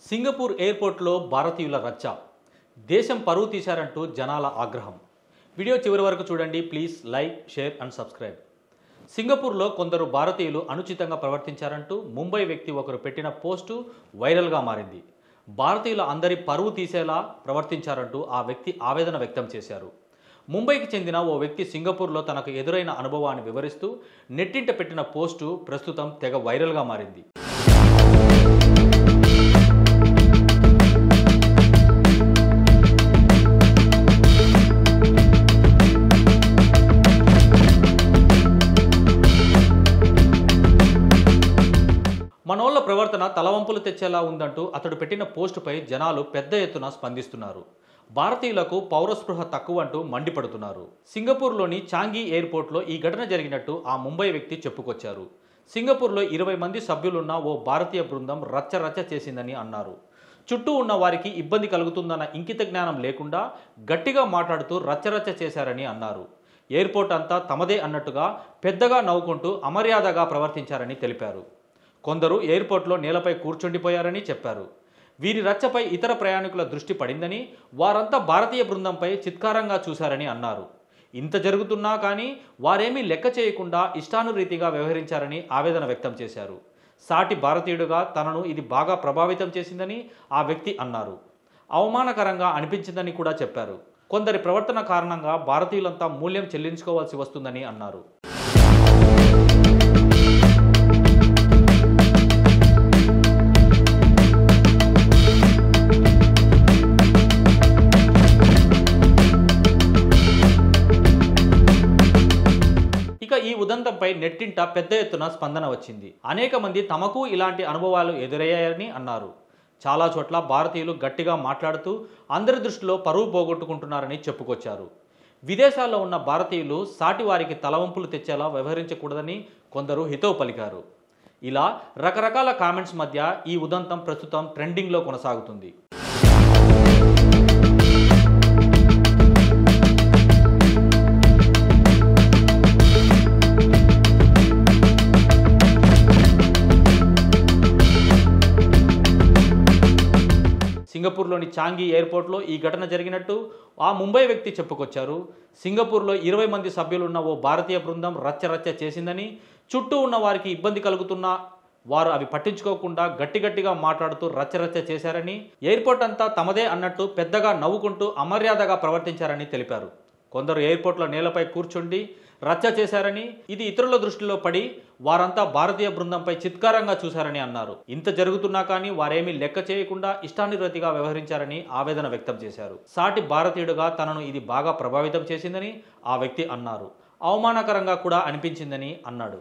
Singapore ఎయిర్పోర్ట్లో భారతీయుల రచ్చ. దేశం పరువు తీశారంటూ జనాల ఆగ్రహం. వీడియో చివరి వరకు చూడండి. Please like, share and subscribe. సింగపూర్లో కొందరు భారతీయులు అనుచితంగా ప్రవర్తించారంటూ ముంబై వ్యక్తి ఒకరు పెట్టిన పోస్టు వైరల్గా మారింది. భారతీయుల అందరి పరువు తీసేలా ప్రవర్తించారంటూ ఆ వ్యక్తి ఆవేదన వ్యక్తం చేశారు. ముంబైకి చెందిన ఓ వ్యక్తి సింగపూర్లో తనకు ఎదురైన అనుభవాన్ని వివరిస్తూ నెట్టింట పెట్టిన పోస్టు ప్రస్తుతం తెగ వైరల్గా మారింది. మనోళ్ల ప్రవర్తన తలవంపులు తెచ్చేలా ఉందంటూ అతడు పెట్టిన పోస్టుపై జనాలు పెద్ద ఎత్తున స్పందిస్తున్నారు. భారతీయులకు పౌరస్పృహ తక్కువ అంటూ మండిపడుతున్నారు. సింగపూర్లోని చాంగి ఎయిర్పోర్ట్లో ఈ ఘటన జరిగినట్టు ఆ ముంబై వ్యక్తి చెప్పుకొచ్చారు. సింగపూర్లో 20 మంది సభ్యులున్న ఓ భారతీయ బృందం రచ్చ చేసిందని అన్నారు. చుట్టూ ఉన్న వారికి ఇబ్బంది కలుగుతుందన్న ఇంకిత జ్ఞానం లేకుండా గట్టిగా మాట్లాడుతూ రచ్చ చేశారని అన్నారు. ఎయిర్పోర్ట్ అంతా తమదే అన్నట్టుగా పెద్దగా నవ్వుకుంటూ అమర్యాదగా ప్రవర్తించారని తెలిపారు. కొందరు ఎయిర్పోర్ట్లో నేలపై కూర్చుండిపోయారని చెప్పారు. వీరి రచ్చపై ఇతర ప్రయాణికుల దృష్టి పడిందని, వారంతా భారతీయ బృందంపై చిత్కారంగా చూశారని అన్నారు. ఇంత జరుగుతున్నా కానీ వారేమీ లెక్క చేయకుండా ఇష్టానురీతిగా వ్యవహరించారని ఆవేదన వ్యక్తం చేశారు. సాటి భారతీయుడిగా తనను ఇది బాగా ప్రభావితం చేసిందని ఆ వ్యక్తి అన్నారు. అవమానకరంగా అనిపించిందని కూడా చెప్పారు. కొందరి ప్రవర్తన కారణంగా భారతీయులంతా మూల్యం చెల్లించుకోవాల్సి వస్తుందని అన్నారు. ఇక ఈ ఉదంతంపై నెట్టింట పెద్ద ఎత్తున స్పందన వచ్చింది. అనేక మంది తమకు ఇలాంటి అనుభవాలు ఎదురయ్యాయని అన్నారు. చాలా చోట్ల భారతీయులు గట్టిగా మాట్లాడుతూ అందరి దృష్టిలో పరువు పోగొట్టుకుంటున్నారని చెప్పుకొచ్చారు. విదేశాల్లో ఉన్న భారతీయులు సాటి వారికి తలవంపులు తెచ్చేలా వ్యవహరించకూడదని కొందరు హితవు పలికారు. ఇలా రకరకాల కామెంట్స్ మధ్య ఈ ఉదంతం ప్రస్తుతం ట్రెండింగ్లో కొనసాగుతుంది. సింగపూర్లోని చాంగి ఎయిర్పోర్ట్లో ఈ ఘటన జరిగినట్టు ఆ ముంబై వ్యక్తి చెప్పుకొచ్చారు. సింగపూర్లో 20 మంది సభ్యులున్న ఓ భారతీయ బృందం రచ్చ చేసిందని, చుట్టూ ఉన్న వారికి ఇబ్బంది కలుగుతున్నా వారు అవి పట్టించుకోకుండా గట్టిగా మాట్లాడుతూ రచ్చ చేశారని, ఎయిర్పోర్ట్ అంతా తమదే అన్నట్టు పెద్దగా నవ్వుకుంటూ అమర్యాదగా ప్రవర్తించారని తెలిపారు. కొందరు ఎయిర్పోర్ట్లో నేలపై కూర్చుండి రచ్చ చేశారని, ఇది ఇతరుల దృష్టిలో పడి వారంతా భారతీయ బృందంపై చిత్కారంగా చూశారని అన్నారు. ఇంత జరుగుతున్నా కానీ వారేమీ లెక్క చేయకుండా ఇష్టానురీతిగా వ్యవహరించారని ఆవేదన వ్యక్తం చేశారు. సాటి భారతీయుడిగా తనను ఇది బాగా ప్రభావితం చేసిందని ఆ వ్యక్తి అన్నారు. అవమానకరంగా కూడా అనిపించిందని అన్నాడు.